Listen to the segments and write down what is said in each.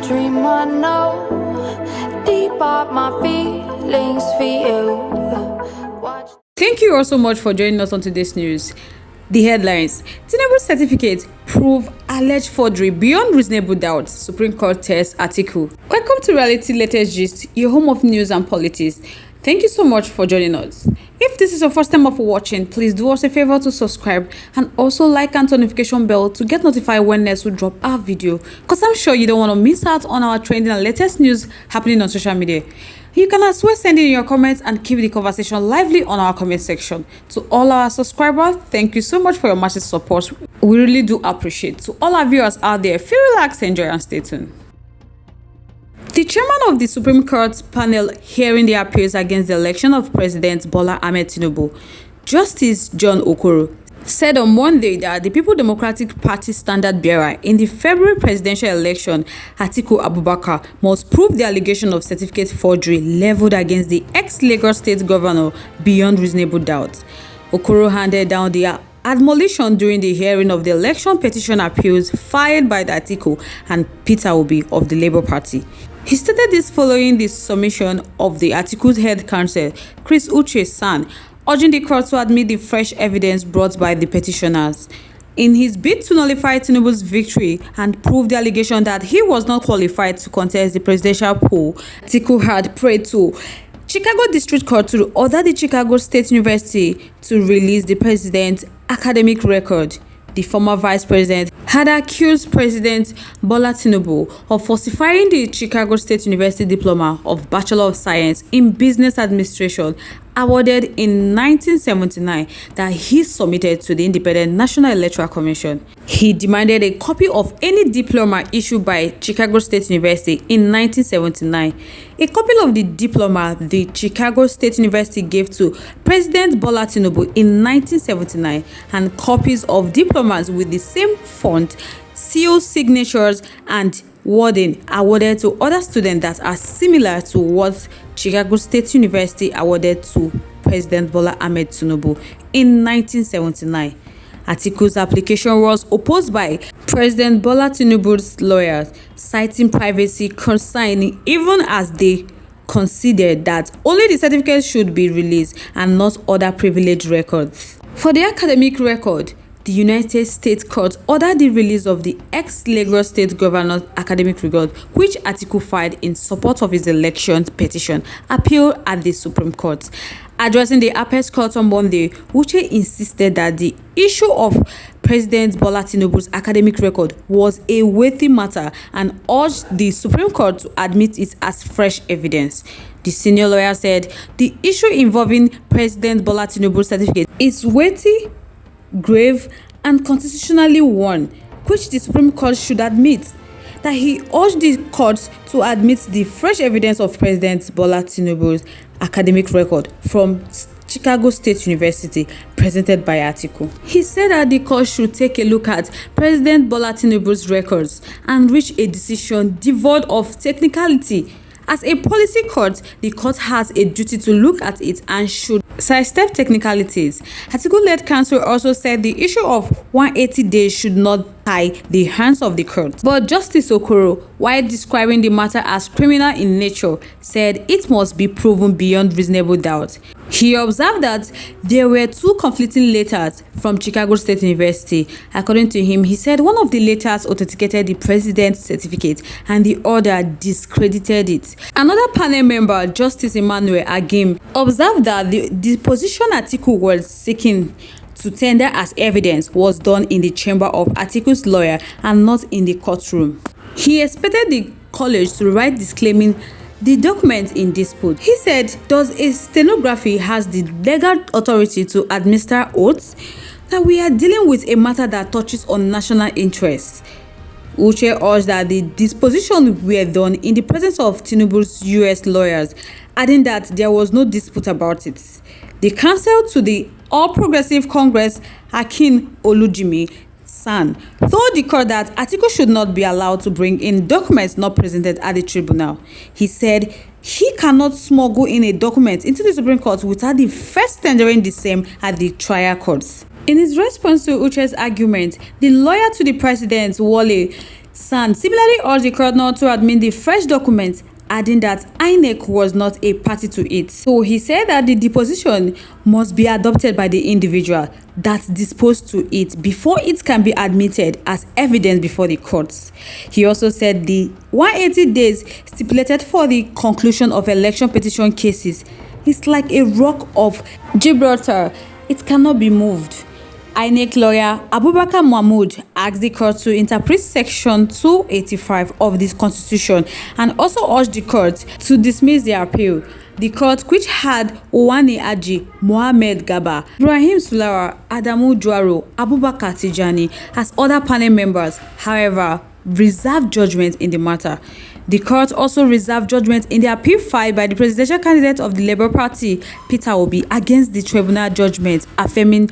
dream I know deep up my feelings for you. Watch. Thank you all so much for joining us on today's news. The headlines: Tinubu's certificate prove alleged forgery beyond reasonable doubt. Supreme Court tests Atiku. Welcome to Reality Latest Gist, your home of news and politics. Thank you so much for joining us. If this is your first time of watching, please do us a favor to subscribe and also like and turn notification bell to get notified when next we drop our video, because I'm sure you don't want to miss out on our trending and latest news happening on social media. You can as well send in your comments and keep the conversation lively on our comment section. To all our subscribers, thank you so much for your massive support. We really do appreciate. To all our viewers out there, feel relaxed, enjoy and stay tuned. The chairman of the Supreme Court panel hearing the appeals against the election of President Bola Ahmed Tinubu, Justice John Okoro, said on Monday that the People Democratic Party standard bearer in the February presidential election, Atiku Abubakar, must prove the allegation of certificate forgery leveled against the ex-Lagos State governor beyond reasonable doubt. Okoro handed down the admonition during the hearing of the election petition appeals filed by the Atiku and Peter Obi of the Labour Party. He stated this following the submission of the Atiku's head counsel, Chris Uche's son, urging the court to admit the fresh evidence brought by the petitioners. In his bid to nullify Tinubu's victory and prove the allegation that he was not qualified to contest the presidential poll, Atiku had prayed to Chicago District Court to order the Chicago State University to release the president's academic record. The former vice president had accused President Bola Tinubu of falsifying the Chicago State University diploma of Bachelor of Science in Business Administration awarded in 1979 that he submitted to the Independent National Electoral Commission. He demanded a copy of any diploma issued by Chicago State University in 1979. A copy of the diploma the Chicago State University gave to President Bola Tinubu in 1979 and copies of diplomas with the same font, seal signatures and wording awarded to other students that are similar to what Chicago State University awarded to President Bola Ahmed Tinubu in 1979. Atiku's application was opposed by President Bola Tinubu's lawyers, citing privacy concerns even as they considered that only the certificate should be released and not other privileged records. For the academic record, the United States Court ordered the release of the ex-Lagos State Governor's academic record, which Atiku filed in support of his election petition, appeal at the Supreme Court. Addressing the Apex Court on Monday, Uche insisted that the issue of President Bola Tinubu's academic record was a weighty matter and urged the Supreme Court to admit it as fresh evidence. The senior lawyer said the issue involving President Bola Tinubu's certificate is weighty, grave and constitutionally one, which the Supreme Court should admit. That he urged the court to admit the fresh evidence of President Bola Tinubu's academic record from Chicago State University presented by Atiku. He said that the court should take a look at President Bola Tinubu's records and reach a decision devoid of technicality. As a policy court, the court has a duty to look at it and should sidestep technicalities. Atiku-led counsel also said the issue of 180 days should not tie the hands of the court. But Justice Okoro, while describing the matter as criminal in nature, said it must be proven beyond reasonable doubt. He observed that there were two conflicting letters from Chicago State University. According to him, he said one of the letters authenticated the president's certificate and the other discredited it. Another panel member, Justice Emmanuel Agim, observed that the position Atiku was seeking to tender as evidence was done in the chamber of Atiku's lawyer and not in the courtroom. He expected the college to write disclaiming the document in dispute. He said, "Does a stenography has the legal authority to administer oaths? That we are dealing with a matter that touches on national interests." Uche urged that the dispositions were done in the presence of Tinubu's U.S. lawyers, adding that there was no dispute about it. The counsel to the All Progressive Congress, Akin Olujimi, San, told the court that Atiku should not be allowed to bring in documents not presented at the tribunal. He said he cannot smuggle in a document into the Supreme Court without the first tendering the same at the trial courts. In his response to Uche's argument, the lawyer to the president, Wale, SAN similarly urged the court not to admit the fresh document, adding that INEC was not a party to it. So he said that the deposition must be adopted by the individual that's disposed to it before it can be admitted as evidence before the courts. He also said the 180 days stipulated for the conclusion of election petition cases is like a rock of Gibraltar. It cannot be moved. INEC lawyer Abubakar Mahmood asked the court to interpret Section 285 of the Constitution and also urged the court to dismiss the appeal. The court, which had Owani Aji, Mohammed Gaba, Ibrahim Sulara, Adamu Juaro, Abubakar Tijani as other panel members, however, reserved judgment in the matter. The court also reserved judgment in the appeal filed by the presidential candidate of the Labour Party, Peter Obi, against the tribunal judgment, affirming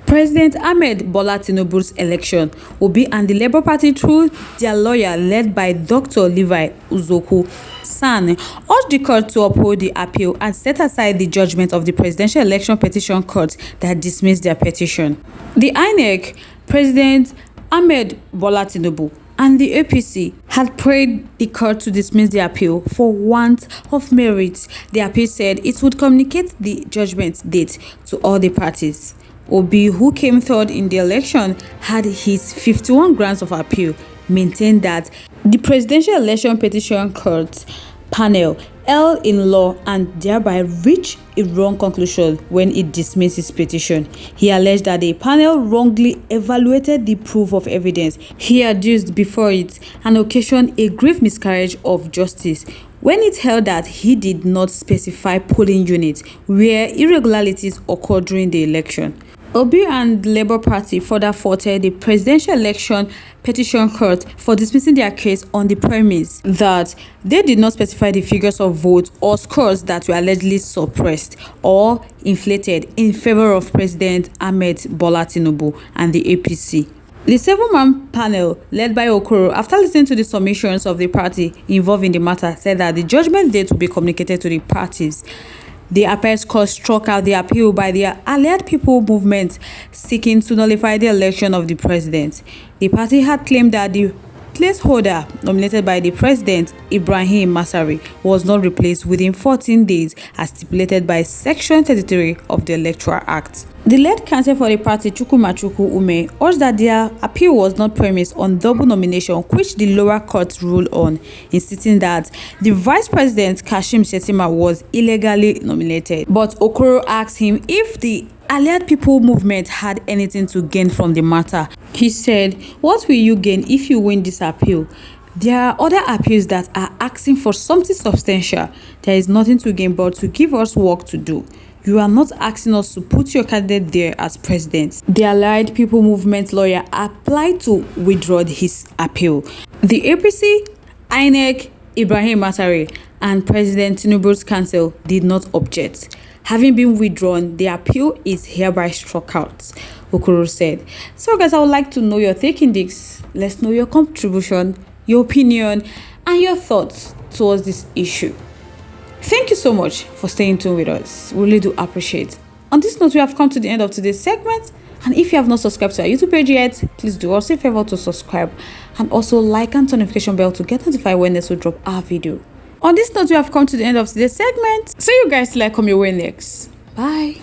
President Ahmed Bola Tinubu's election. Obi and the Labour Party, through their lawyer led by Dr. Levi Uzoku SAN, urged the court to uphold the appeal and set aside the judgment of the Presidential Election Petition Court that dismissed their petition. The INEC, President Ahmed Bola Tinubu, and the APC had prayed the court to dismiss the appeal for want of merit. The appeal said it would communicate the judgment date to all the parties. Obi, who came third in the election, had his 51 grounds of appeal, maintained that the Presidential Election Petition Court panel erred in law and thereby reached a wrong conclusion when it dismissed his petition. He alleged that the panel wrongly evaluated the proof of evidence he adduced before it and occasioned a grave miscarriage of justice when it held that he did not specify polling units where irregularities occurred during the election. Obi and the Labour Party further faulted the Presidential Election Petition Court for dismissing their case on the premise that they did not specify the figures of votes or scores that were allegedly suppressed or inflated in favor of President Ahmed Bola Tinubu and the APC. The 7-man panel, led by Okoro, after listening to the submissions of the party involved in the matter, said that the judgment date will be communicated to the parties. The appellate court struck out the appeal by the Allied People Movement seeking to nullify the election of the president. The party had claimed that the placeholder nominated by the president, Ibrahim Masari, was not replaced within 14 days as stipulated by Section 33 of the Electoral Act. The lead counsel for the party, Chukwumachuku Ume, urged that their appeal was not premised on double nomination, which the lower court ruled on, insisting that the vice president, Kashim Shettima, was illegally nominated. But Okoro asked him if the Allied People Movement had anything to gain from the matter. He said, "What will you gain if you win this appeal? There are other appeals that are asking for something substantial. There is nothing to gain but to give us work to do. You are not asking us to put your candidate there as president." The Allied People Movement lawyer applied to withdraw his appeal. The APC, INEC, Ibrahim Masari, and President Tinubu's counsel did not object. Having been withdrawn, the appeal is hereby struck out, Okoro said. So guys, I would like to know your take in this. Let's know your contribution, your opinion, and your thoughts towards this issue. Thank you so much for staying tuned with us. We really do appreciate. On this note, we have come to the end of today's segment. And if you have not subscribed to our YouTube page yet, please do us a favor to subscribe and also like and turn notification bell to get notified when next we drop our video. On this note, we have come to the end of today's segment. See you guys till I come your way next. Bye.